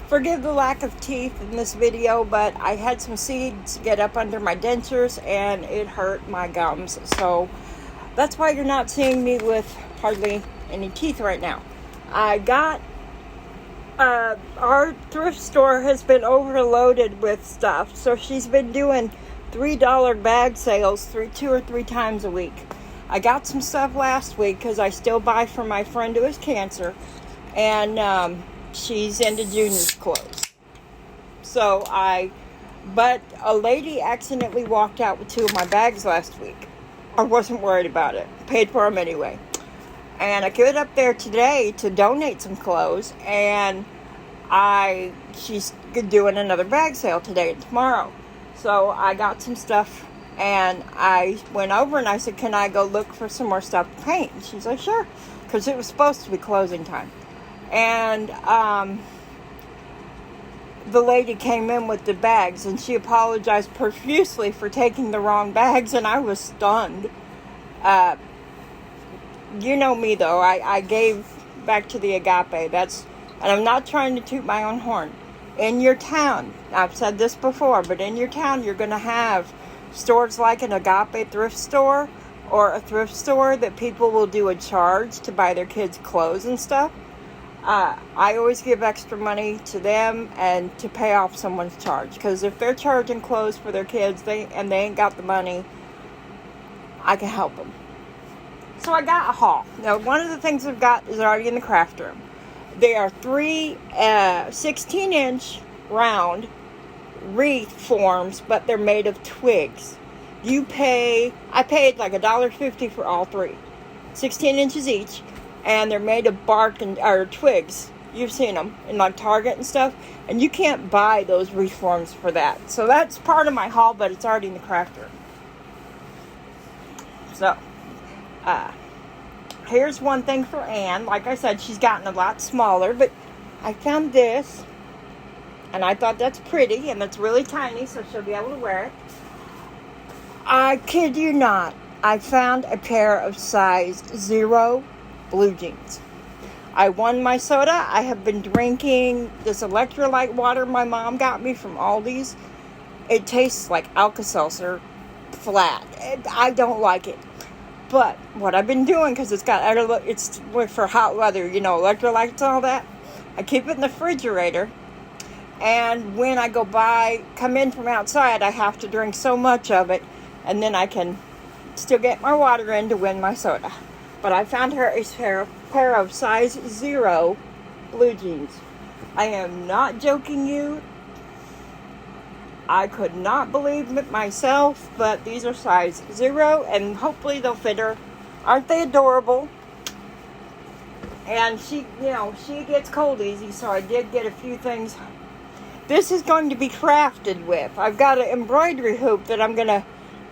Forgive the lack of teeth in this video, but I had some seeds get up under my dentures and it hurt my gums. So that's why you're not seeing me with hardly any teeth right now. I got, our thrift store has been overloaded with stuff. So she's been doing $3 bag sales 2 or 3 times a week. I got some stuff last week because I still buy for my friend who has cancer. And, she's into Junior's clothes. But a lady accidentally walked out with 2 of my bags last week. I wasn't worried about it. Paid for them anyway. And I get up there today to donate some clothes. And she's doing another bag sale today and tomorrow. So I got some stuff. And I went over and I said, can I go look for some more stuff to paint? And she's like, sure. Because it was supposed to be closing time. And the lady came in with the bags and she apologized profusely for taking the wrong bags, and I was stunned. You know me though, I gave back to the Agape. And I'm not trying to toot my own horn. In your town, I've said this before, but in your town you're going to have stores like an Agape thrift store or a thrift store that people will do a charge to buy their kids clothes and stuff. I always give extra money to them and to pay off someone's charge. Because if they're charging clothes for their kids and they ain't got the money, I can help them. So I got a haul. Now, one of the things I've got is already in the craft room. They are 3 16-inch round wreath forms, but they're made of twigs. I paid like $1.50 for all 3. 16 inches each. And they're made of bark or twigs. You've seen them in like Target and stuff. And you can't buy those wreath forms for that. So that's part of my haul, but it's already in the craft room. So, here's one thing for Anne. Like I said, she's gotten a lot smaller. But I found this. And I thought that's pretty. And it's really tiny, so she'll be able to wear it. I kid you not. I found a pair of size 0 blue jeans. I won my soda. I have been drinking this electrolyte water my mom got me from Aldi's. It tastes like Alka-Seltzer flat. I don't like it. But what I've been doing, because it's for hot weather, electrolytes and all that, I keep it in the refrigerator. And when I come in from outside, I have to drink so much of it, and then I can still get my water in to win my soda. But I found her a pair of size 0 blue jeans. I am not joking you. I could not believe it myself, but these are size 0, and hopefully they'll fit her. Aren't they adorable? And she gets cold easy, so I did get a few things. This is going to be crafted with. I've got an embroidery hoop that I'm going to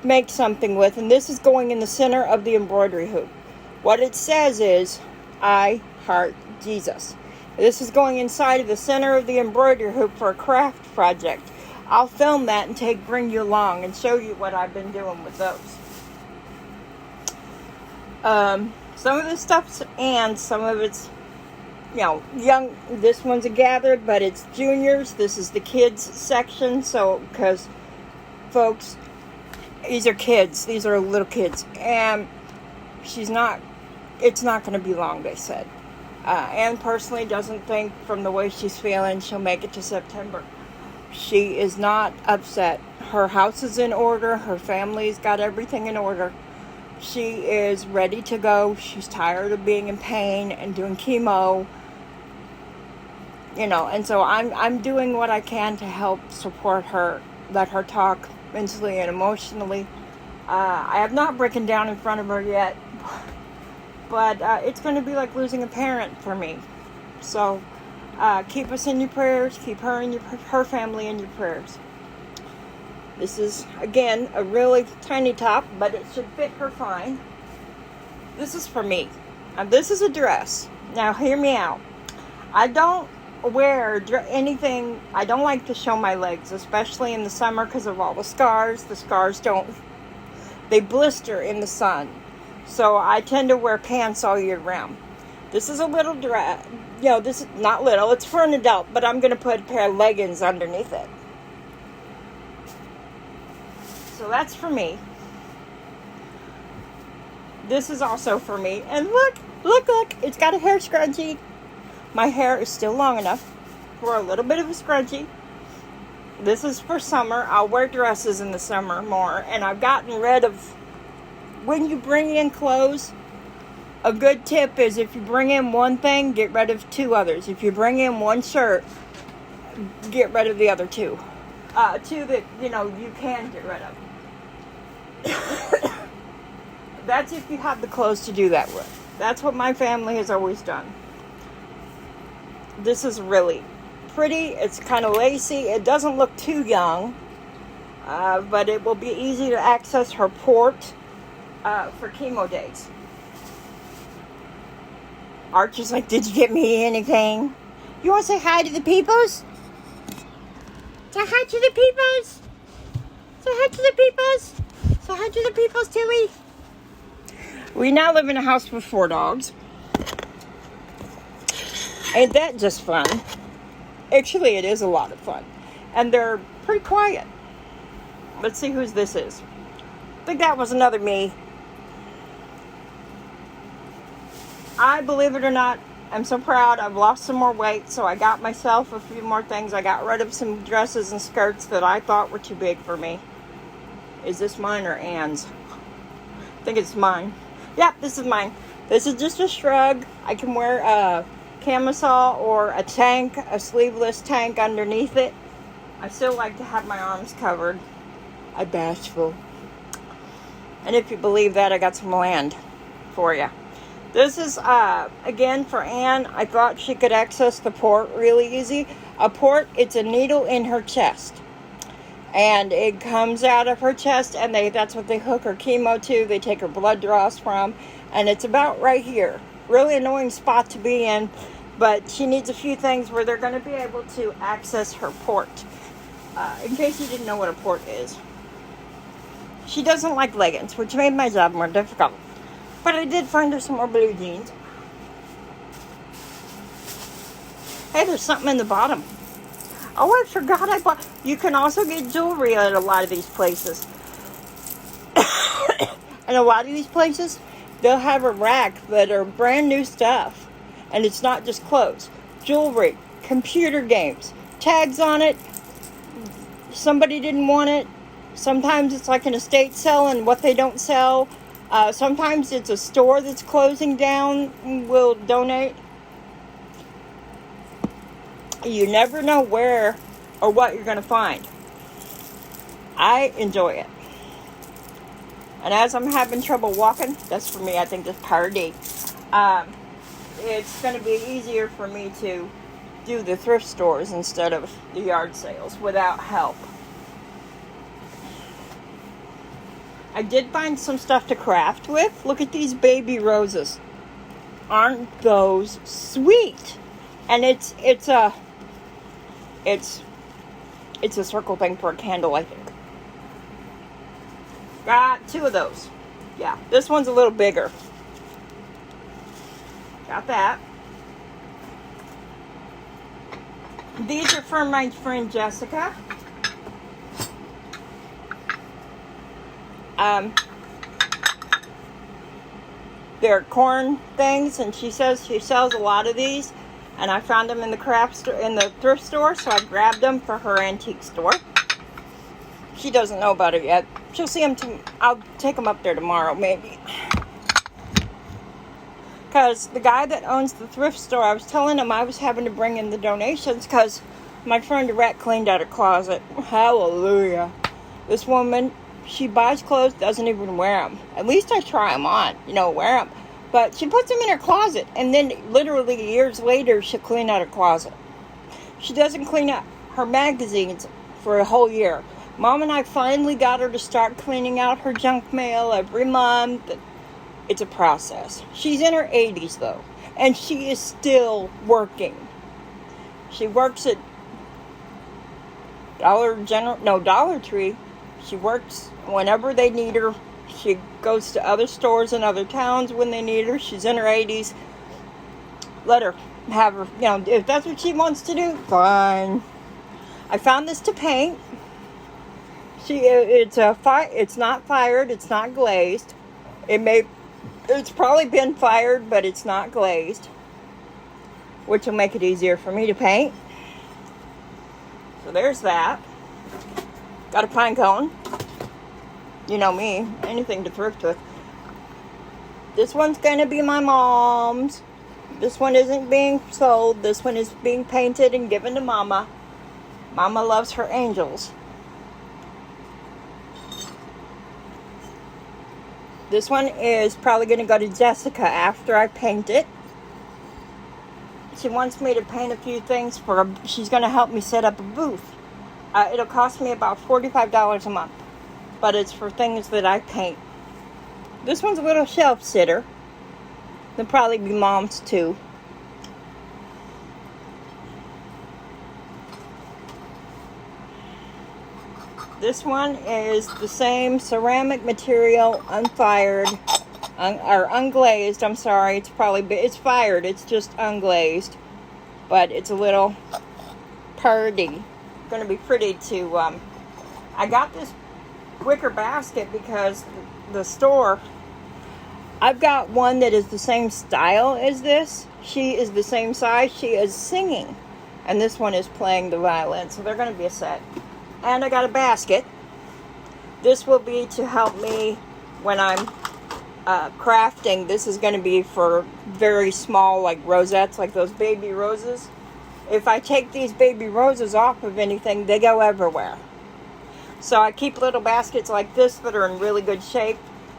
make something with, and this is going in the center of the embroidery hoop. What it says is, I heart Jesus. This is going inside of the center of the embroidery hoop for a craft project. I'll film that and bring you along and show you what I've been doing with those. Some of this stuff's and some of it's, young. This one's a gathered, but it's juniors. This is the kids section. So, because, folks, these are kids. These are little kids. And it's not going to be long, they said. Anne personally doesn't think, from the way she's feeling, she'll make it to September. She is not upset. Her house is in order. Her family's got everything in order. She is ready to go. She's tired of being in pain and doing chemo. And so I'm doing what I can to help support her, let her talk mentally and emotionally. I have not broken down in front of her yet. But it's going to be like losing a parent for me. So keep us in your prayers. Keep her family in your prayers. This is, again, a really tiny top, but it should fit her fine. This is for me. This is a dress. Now, hear me out. I don't wear anything. I don't like to show my legs, especially in the summer because of all the scars. The scars they blister in the sun. So I tend to wear pants all year round. This is a little dress. This is not little. It's for an adult, but I'm going to put a pair of leggings underneath it. So that's for me. This is also for me. And look. It's got a hair scrunchie. My hair is still long enough for a little bit of a scrunchie. This is for summer. I'll wear dresses in the summer more. And I've gotten rid of, when you bring in clothes, a good tip is if you bring in one thing, get rid of two others. If you bring in one shirt, get rid of the other two. Two that, you can get rid of. That's if you have the clothes to do that with. That's what my family has always done. This is really pretty. It's kind of lacy. It doesn't look too young, but it will be easy to access her port for chemo days. Archer's like, did you get me anything? You want to say hi to the peoples? Say hi to the peoples. Say hi to the peoples. Say hi to the peoples, Tilly. We now live in a house with 4 dogs. Ain't that just fun? Actually, it is a lot of fun. And they're pretty quiet. Let's see whose this is. I think that was another me. I, believe it or not, am so proud. I've lost some more weight, so I got myself a few more things. I got rid of some dresses and skirts that I thought were too big for me. Is this mine or Ann's? I think it's mine. Yep, this is mine. This is just a shrug. I can wear a camisole or a tank, a sleeveless tank underneath it. I still like to have my arms covered. I'm bashful. And if you believe that, I got some land for you. This is, again, for Anne. I thought she could access the port really easy. A port, it's a needle in her chest. And it comes out of her chest, and that's what they hook her chemo to. They take her blood draws from, and it's about right here. Really annoying spot to be in, but she needs a few things where they're going to be able to access her port. In case you didn't know what a port is. She doesn't like leggings, which made my job more difficult. But I did find her some more blue jeans. Hey, there's something in the bottom. Oh, I forgot I bought... You can also get jewelry at a lot of these places. And a lot of these places, they'll have a rack that are brand new stuff. And it's not just clothes. Jewelry, computer games, tags on it. Somebody didn't want it. Sometimes it's like an estate sale and what they don't sell. Sometimes it's a store that's closing down will donate. You never know where or what you're going to find. I enjoy it. And as I'm having trouble walking, that's for me, I think that's part D. It's going to be easier for me to do the thrift stores instead of the yard sales without help. I did find some stuff to craft with. Look at these baby roses. Aren't those sweet? And it's a circle thing for a candle, I think. Got 2 of those. Yeah, this one's a little bigger. Got that. These are from my friend Jessica. They're corn things, and she says she sells a lot of these. And I found them in the thrift store, so I grabbed them for her antique store. She doesn't know about it yet. She'll see them. I'll take them up there tomorrow, maybe. Because the guy that owns the thrift store, I was telling him I was having to bring in the donations because my friend Rhett cleaned out her closet. Hallelujah. This woman, she buys clothes, doesn't even wear them. At least I try them on, wear them. But she puts them in her closet, and then literally years later, she'll clean out her closet. She doesn't clean out her magazines for a whole year. Mom and I finally got her to start cleaning out her junk mail every month. It's a process. She's in her 80s, though, and she is still working. She works at Dollar Tree. She works whenever they need her. She goes to other stores in other towns when they need her. She's in her 80s. let her have her, if that's what she wants to do, fine. I found this to paint. It's not fired, it's not glazed. It's probably been fired, but it's not glazed, which will make it easier for me to paint. So there's that. Got a pine cone. You know me, anything to thrift with. This one's going to be my mom's. This one isn't being sold. This one is being painted and given to Mama. Mama loves her angels. This one is probably going to go to Jessica after I paint it. She wants me to paint a few things she's going to help me set up a booth. It'll cost me about $45 a month. But it's for things that I paint. This one's a little shelf sitter. They'll probably be Mom's too. This one is the same ceramic material, unfired, or unglazed. I'm sorry, it's fired. It's just unglazed, but it's a little pretty. Going to be pretty to. I got this wicker basket because the store. I've got one that is the same style as this. She is the same size. She is singing, and this one is playing the violin. So they're going to be a set. And I got a basket. This will be to help me when I'm crafting. This is going to be for very small, like rosettes, like those baby roses. If I take these baby roses off of anything, they go everywhere. So I keep little baskets like this that are in really good shape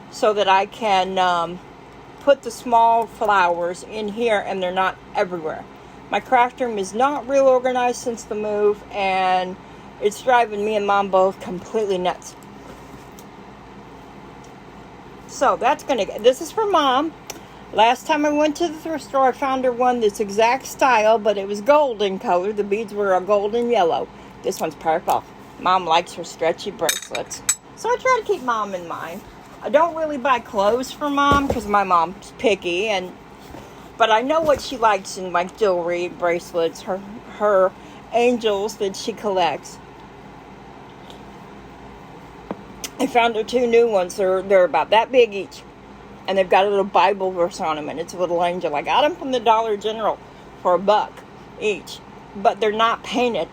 so that I can put the small flowers in here and they're not everywhere. My craft room is not real organized since the move, and it's driving me and Mom both completely nuts. So this is for Mom. Last time I went to the thrift store, I found her one this exact style, but it was golden color. The beads were a golden yellow. This one's purple. Mom likes her stretchy bracelets. So I try to keep Mom in mind. I don't really buy clothes for Mom because my mom's picky, but I know what she likes in like jewelry, bracelets, her angels that she collects. I found her 2 new ones. They're about that big each. And they've got a little Bible verse on them. And it's a little angel. I got them from the Dollar General for $1 each. But they're not painted.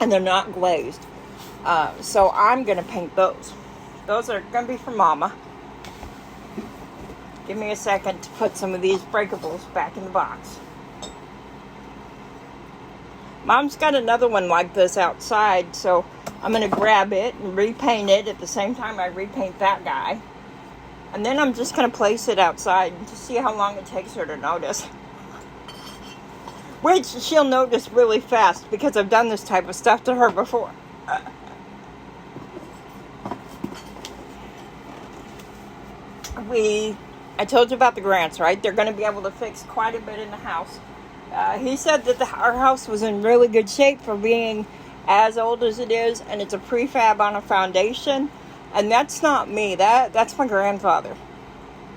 And they're not glazed. So I'm going to paint those. Those are going to be for Mama. Give me a second to put some of these breakables back in the box. Mom's got another one like this outside, so I'm going to grab it and repaint it at the same time I repaint that guy. And then I'm just going to place it outside to see how long it takes her to notice. Which she'll notice really fast because I've done this type of stuff to her before. I told you about the grants, right? They're going to be able to fix quite a bit in the house. He said that our house was in really good shape for being as old as it is, and it's a prefab on a foundation. And that's not me. That's my grandfather.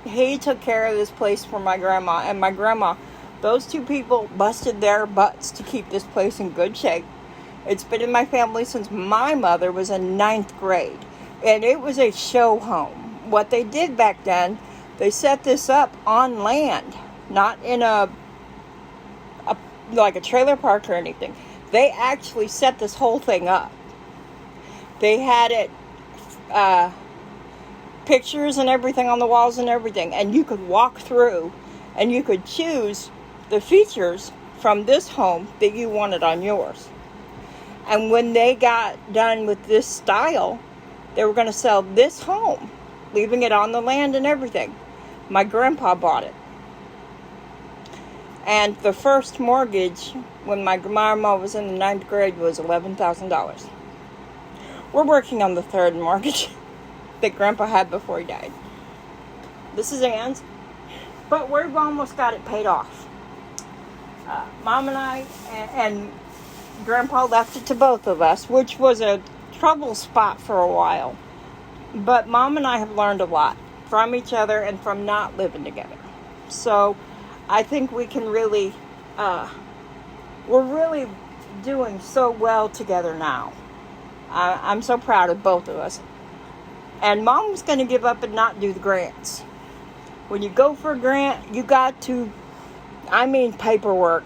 He took care of this place for my grandma and my grandma. Those 2 people busted their butts to keep this place in good shape. It's been in my family since my mother was in 9th grade. And it was a show home. What they did back then, they set this up on land, not in like a trailer park or anything. They actually set this whole thing up. They had it, pictures and everything on the walls and everything. And you could walk through and you could choose the features from this home that you wanted on yours. And when they got done with this style, they were going to sell this home, leaving it on the land and everything. My grandpa bought it. And the first mortgage, when my grandma was in the 9th grade, was $11,000. We're working on the 3rd mortgage that Grandpa had before he died. This is Ann's. But we've almost got it paid off. Mom and I and Grandpa left it to both of us, which was a trouble spot for a while. But Mom and I have learned a lot from each other and from not living together. So I think we can really, we're really doing so well together now. I'm so proud of both of us. And Mom was going to give up and not do the grants. When you go for a grant, you got to, paperwork.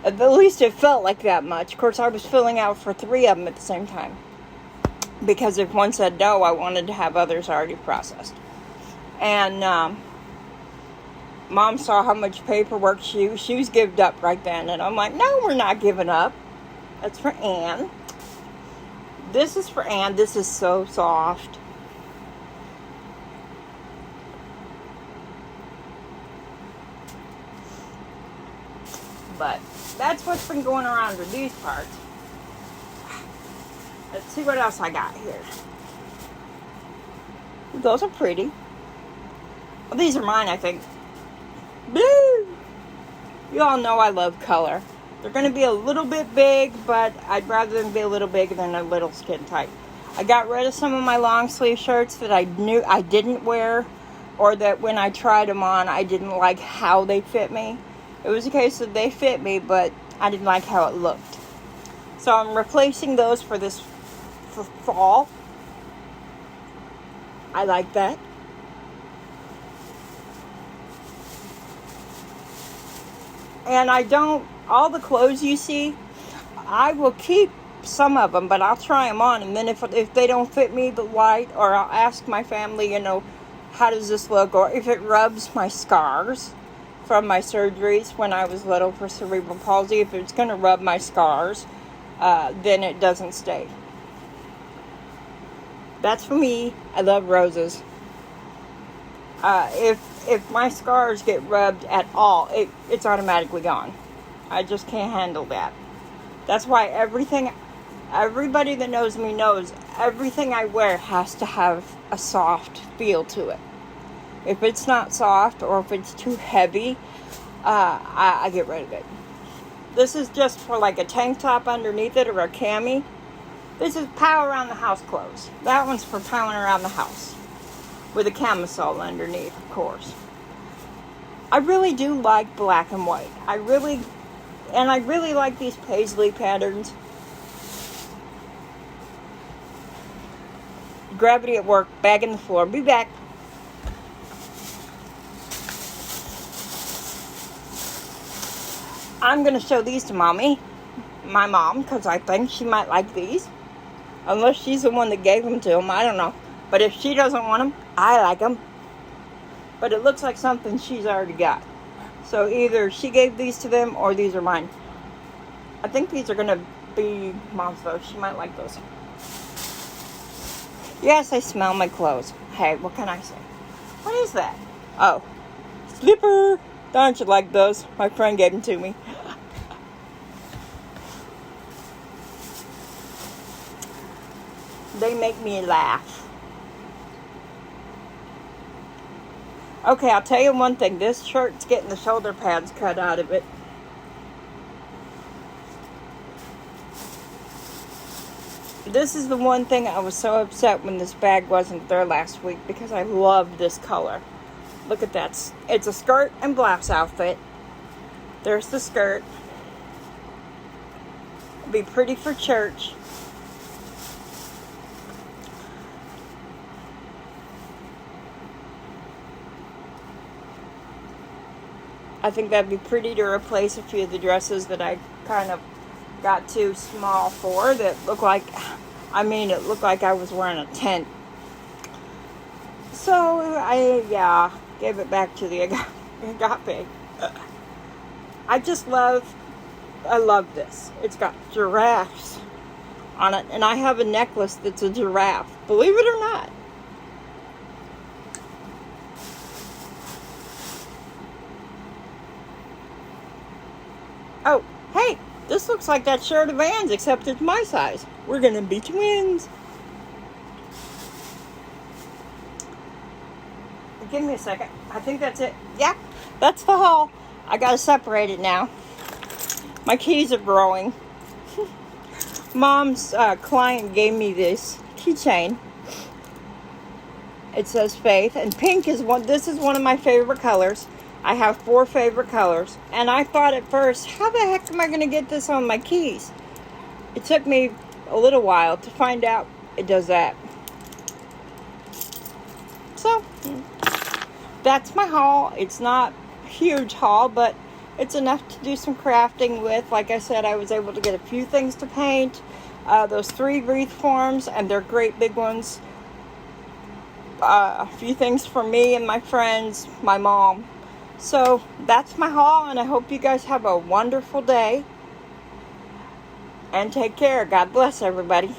At least it felt like that much. Of course, I was filling out for 3 of them at the same time. Because if one said no, I wanted to have others already processed. And Mom saw how much paperwork she was giving up right then. And I'm like, no, we're not giving up. That's for Ann. This is for Ann. This is so soft. But that's what's been going around with these parts. Let's see what else I got here. Those are pretty. Well, these are mine, I think. Blue! You all know I love color. They're going to be a little bit big, but I'd rather them be a little big than a little skin tight. I got rid of some of my long sleeve shirts that I knew I didn't wear, or that when I tried them on, I didn't like how they fit me. It was a case of they fit me, but I didn't like how it looked. So I'm replacing those for fall. I like that. And all the clothes you see, I will keep some of them, but I'll try them on. And then if they don't fit me the right, or I'll ask my family, how does this look? Or if it rubs my scars from my surgeries when I was little for cerebral palsy, if it's going to rub my scars, then it doesn't stay. That's for me. I love roses. If my scars get rubbed at all, it's automatically gone. I just can't handle that. That's why everybody that knows me knows everything I wear has to have a soft feel to it. If it's not soft or if it's too heavy, I get rid of it. This is just for like a tank top underneath it or a cami. This is power around the house clothes. That one's for powering around the house. With a camisole underneath, of course. I really do like black and white. I really like these paisley patterns. Gravity at work, bag in the floor. Be back. I'm going to show these to my mom, because I think she might like these. Unless she's the one that gave them to them, I don't know. But if she doesn't want them, I like them. But it looks like something she's already got. So either she gave these to them or these are mine. I think these are going to be Mom's though. She might like those. Yes, I smell my clothes. Hey, what can I say? What is that? Oh, slipper. Don't you like those? My friend gave them to me. They make me laugh. Okay, I'll tell you one thing. This shirt's getting the shoulder pads cut out of it. This is the one thing I was so upset when this bag wasn't there last week, because I love this color. Look at that. It's a skirt and blouse outfit. There's the skirt. It'll be pretty for church. I think that'd be pretty to replace a few of the dresses that I kind of got too small for, that look like, it looked like I was wearing a tent. So I gave it back to the agape. I love this. It's got giraffes on it, and I have a necklace that's a giraffe, believe it or not. Oh, hey, this looks like that shirt of Ann's, except it's my size. We're going to be twins. Give me a second. I think that's it. Yeah, that's the haul. I got to separate it now. My keys are growing. Mom's client gave me this keychain. It says Faith, and pink is this is one of my favorite colors. I have 4 favorite colors. And I thought at first, how the heck am I going to get this on my keys? It took me a little while to find out it does that. So, that's my haul. It's not a huge haul, but it's enough to do some crafting with. Like I said, I was able to get a few things to paint. Those 3 wreath forms, and they're great big ones. A few things for me and my friends, my mom. So that's my haul, and I hope you guys have a wonderful day. And take care. God bless everybody.